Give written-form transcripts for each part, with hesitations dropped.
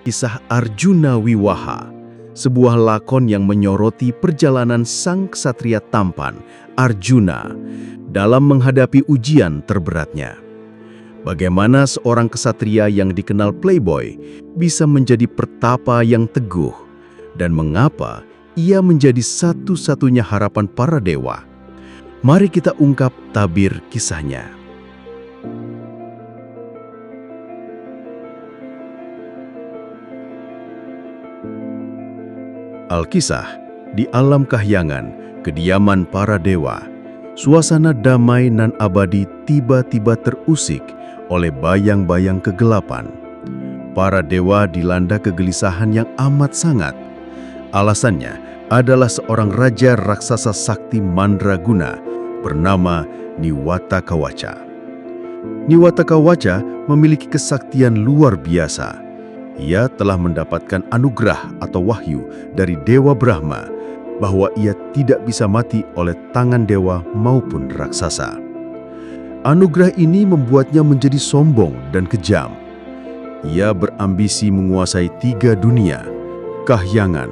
Kisah Arjuna Wiwaha, sebuah lakon yang menyoroti perjalanan sang ksatria tampan, Arjuna, dalam menghadapi ujian terberatnya. Bagaimana seorang ksatria yang dikenal playboy bisa menjadi pertapa yang teguh, dan mengapa ia menjadi satu-satunya harapan para dewa. Mari kita ungkap tabir kisahnya. Alkisah, di alam kahyangan, kediaman para dewa, suasana damai nan abadi tiba-tiba terusik oleh bayang-bayang kegelapan. Para dewa dilanda kegelisahan yang amat sangat. Alasannya adalah seorang raja raksasa sakti mandraguna bernama Niwatakawaca. Niwatakawaca memiliki kesaktian luar biasa. Ia telah mendapatkan anugerah atau wahyu dari Dewa Brahma bahwa ia tidak bisa mati oleh tangan dewa maupun raksasa. Anugerah ini membuatnya menjadi sombong dan kejam. Ia berambisi menguasai 3 dunia, kahyangan,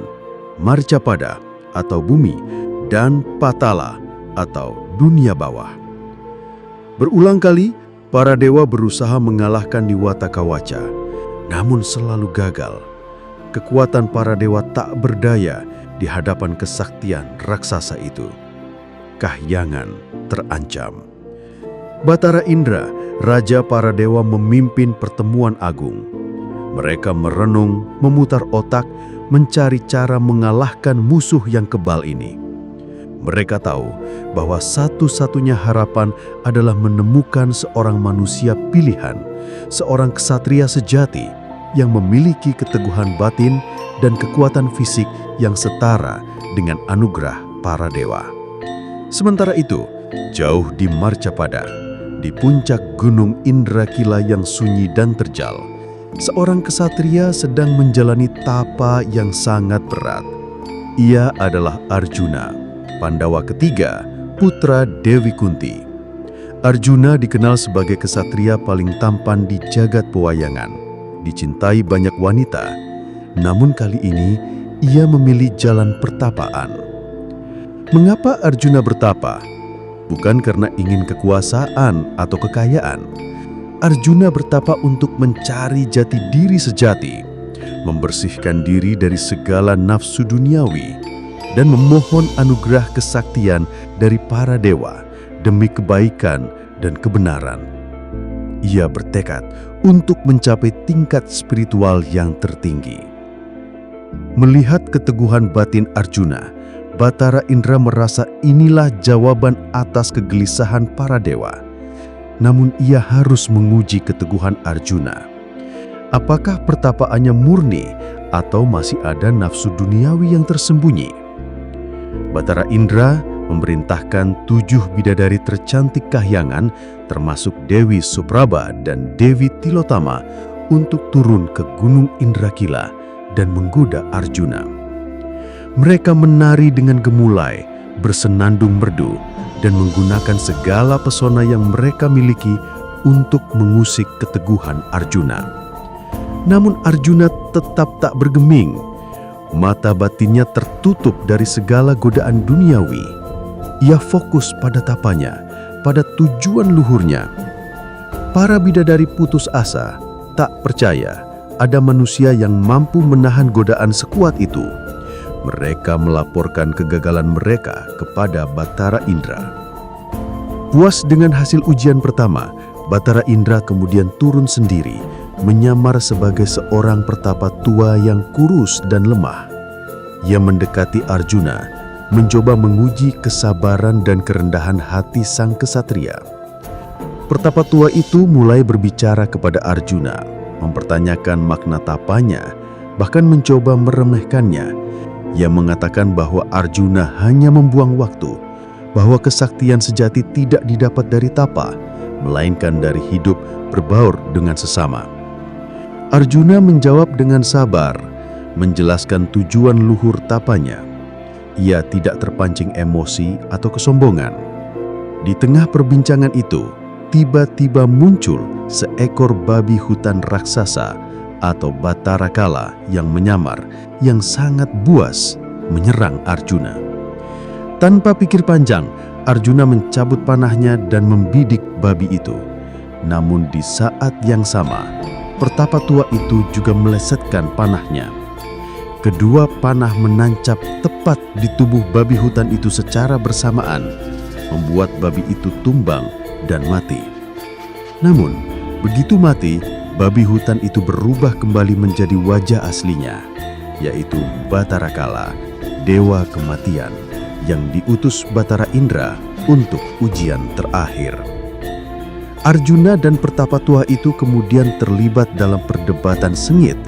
marcapada atau bumi, dan patala atau dunia bawah. Berulang kali, para dewa berusaha mengalahkan Niwatakawaca. Namun selalu gagal. Kekuatan para dewa tak berdaya di hadapan kesaktian raksasa itu. Kahyangan terancam. Batara Indra, raja para dewa, memimpin pertemuan agung. Mereka merenung, memutar otak, mencari cara mengalahkan musuh yang kebal ini. Mereka tahu bahwa satu-satunya harapan adalah menemukan seorang manusia pilihan, seorang ksatria sejati yang memiliki keteguhan batin dan kekuatan fisik yang setara dengan anugerah para dewa. Sementara itu, jauh di Marcapada, di puncak gunung Indrakila yang sunyi dan terjal, seorang ksatria sedang menjalani tapa yang sangat berat. Ia adalah Arjuna, Pandawa ketiga, putra Dewi Kunti. Arjuna dikenal sebagai ksatria paling tampan di jagat pewayangan, dicintai banyak wanita. Namun kali ini, ia memilih jalan pertapaan. Mengapa Arjuna bertapa? Bukan karena ingin kekuasaan atau kekayaan. Arjuna bertapa untuk mencari jati diri sejati, membersihkan diri dari segala nafsu duniawi, dan memohon anugerah kesaktian dari para dewa demi kebaikan dan kebenaran. Ia bertekad untuk mencapai tingkat spiritual yang tertinggi. Melihat keteguhan batin Arjuna, Batara Indra merasa inilah jawaban atas kegelisahan para dewa. Namun ia harus menguji keteguhan Arjuna. Apakah pertapaannya murni atau masih ada nafsu duniawi yang tersembunyi? Batara Indra memerintahkan 7 bidadari tercantik kahyangan, termasuk Dewi Supraba dan Dewi Tilotama, untuk turun ke Gunung Indrakila dan menggoda Arjuna. Mereka menari dengan gemulai, bersenandung merdu, dan menggunakan segala pesona yang mereka miliki untuk mengusik keteguhan Arjuna. Namun Arjuna tetap tak bergeming. Mata batinnya tertutup dari segala godaan duniawi. Ia fokus pada tapanya, pada tujuan luhurnya. Para bidadari putus asa, tak percaya ada manusia yang mampu menahan godaan sekuat itu. Mereka melaporkan kegagalan mereka kepada Batara Indra. Puas dengan hasil ujian pertama, Batara Indra kemudian turun sendiri, menyamar sebagai seorang pertapa tua yang kurus dan lemah. Ia mendekati Arjuna, mencoba menguji kesabaran dan kerendahan hati sang ksatria. Pertapa tua itu mulai berbicara kepada Arjuna, mempertanyakan makna tapanya, bahkan mencoba meremehkannya. Ia mengatakan bahwa Arjuna hanya membuang waktu, bahwa kesaktian sejati tidak didapat dari tapa, melainkan dari hidup berbaur dengan sesama. Arjuna menjawab dengan sabar, menjelaskan tujuan luhur tapanya. Ia tidak terpancing emosi atau kesombongan. Di tengah perbincangan itu, tiba-tiba muncul seekor babi hutan raksasa atau Batara Kala yang menyamar, yang sangat buas menyerang Arjuna. Tanpa pikir panjang, Arjuna mencabut panahnya dan membidik babi itu. Namun di saat yang sama, pertapa tua itu juga melesetkan panahnya. Kedua panah menancap tepat di tubuh babi hutan itu secara bersamaan, membuat babi itu tumbang dan mati. Namun, begitu mati, babi hutan itu berubah kembali menjadi wajah aslinya, yaitu Batara Kala, dewa kematian, yang diutus Batara Indra untuk ujian terakhir. Arjuna dan pertapa tua itu kemudian terlibat dalam perdebatan sengit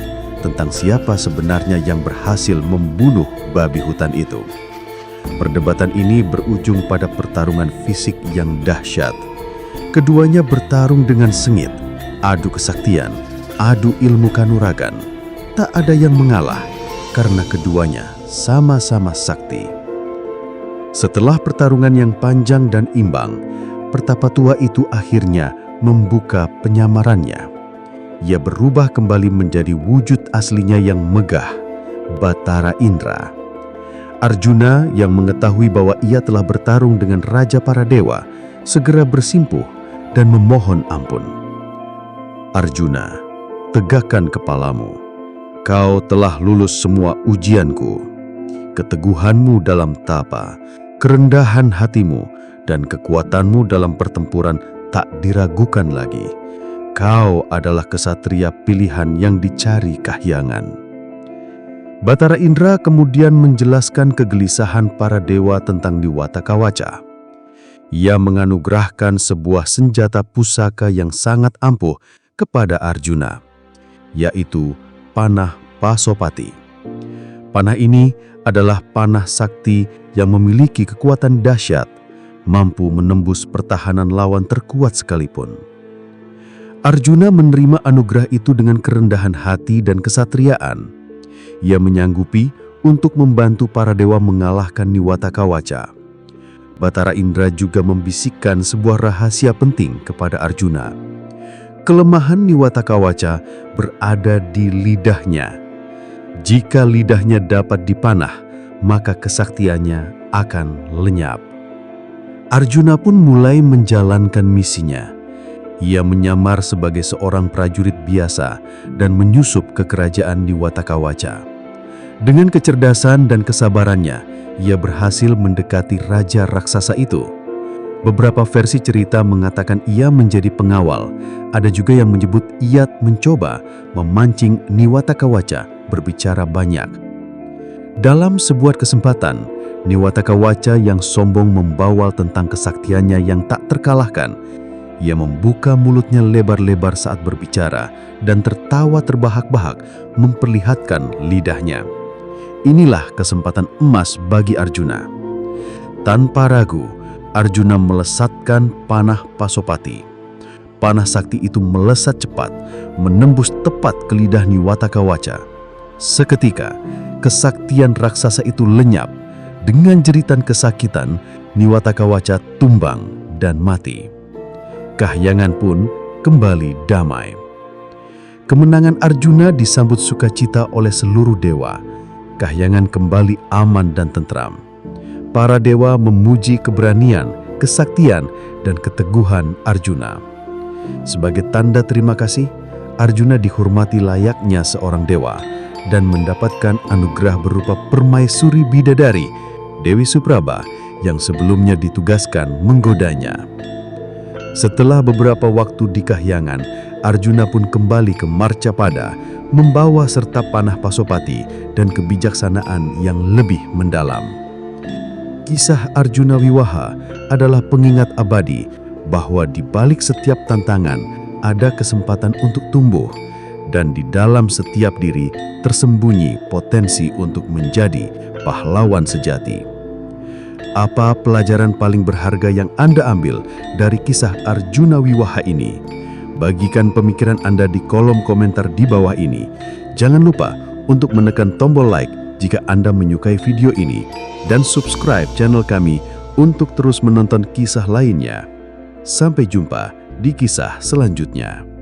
tentang siapa sebenarnya yang berhasil membunuh babi hutan itu. Perdebatan ini berujung pada pertarungan fisik yang dahsyat. Keduanya bertarung dengan sengit, adu kesaktian, adu ilmu kanuragan. Tak ada yang mengalah karena keduanya sama-sama sakti. Setelah pertarungan yang panjang dan imbang, pertapa tua itu akhirnya membuka penyamarannya. Ia berubah kembali menjadi wujud aslinya yang megah, Batara Indra. Arjuna yang mengetahui bahwa ia telah bertarung dengan Raja para Dewa, segera bersimpuh dan memohon ampun. Arjuna, tegakkan kepalamu. Kau telah lulus semua ujianku. Keteguhanmu dalam tapa, kerendahan hatimu, dan kekuatanmu dalam pertempuran tak diragukan lagi. Kau adalah kesatria pilihan yang dicari Kahyangan. Batara Indra kemudian menjelaskan kegelisahan para dewa tentang Niwatakawaca. Ia menganugerahkan sebuah senjata pusaka yang sangat ampuh kepada Arjuna, yaitu panah Pasopati. Panah ini adalah panah sakti yang memiliki kekuatan dahsyat, mampu menembus pertahanan lawan terkuat sekalipun. Arjuna menerima anugerah itu dengan kerendahan hati dan kesatriaan. Ia menyanggupi untuk membantu para dewa mengalahkan Niwatakawaca. Batara Indra juga membisikkan sebuah rahasia penting kepada Arjuna. Kelemahan Niwatakawaca berada di lidahnya. Jika lidahnya dapat dipanah, maka kesaktiannya akan lenyap. Arjuna pun mulai menjalankan misinya. Ia menyamar sebagai seorang prajurit biasa dan menyusup ke kerajaan Niwatakawaca. Dengan kecerdasan dan kesabarannya, ia berhasil mendekati raja raksasa itu. Beberapa versi cerita mengatakan ia menjadi pengawal. Ada juga yang menyebut ia mencoba memancing Niwatakawaca berbicara banyak. Dalam sebuah kesempatan, Niwatakawaca yang sombong membawal tentang kesaktiannya yang tak terkalahkan. Ia membuka mulutnya lebar-lebar saat berbicara dan tertawa terbahak-bahak memperlihatkan lidahnya. Inilah kesempatan emas bagi Arjuna. Tanpa ragu, Arjuna melesatkan panah Pasopati. Panah sakti itu melesat cepat, menembus tepat ke lidah Niwatakawaca. Seketika, kesaktian raksasa itu lenyap. Dengan jeritan kesakitan, Niwatakawaca tumbang dan mati. Kahyangan pun kembali damai. Kemenangan Arjuna disambut sukacita oleh seluruh dewa. Kahyangan kembali aman dan tentram. Para dewa memuji keberanian, kesaktian, dan keteguhan Arjuna. Sebagai tanda terima kasih, Arjuna dihormati layaknya seorang dewa dan mendapatkan anugerah berupa permaisuri bidadari, Dewi Supraba, yang sebelumnya ditugaskan menggodanya. Setelah beberapa waktu di Kahyangan, Arjuna pun kembali ke Marcapada, membawa serta panah Pasopati dan kebijaksanaan yang lebih mendalam. Kisah Arjuna Wiwaha adalah pengingat abadi bahwa di balik setiap tantangan ada kesempatan untuk tumbuh, dan di dalam setiap diri tersembunyi potensi untuk menjadi pahlawan sejati. Apa pelajaran paling berharga yang Anda ambil dari kisah Arjuna Wiwaha ini? Bagikan pemikiran Anda di kolom komentar di bawah ini. Jangan lupa untuk menekan tombol like jika Anda menyukai video ini dan subscribe channel kami untuk terus menonton kisah lainnya. Sampai jumpa di kisah selanjutnya.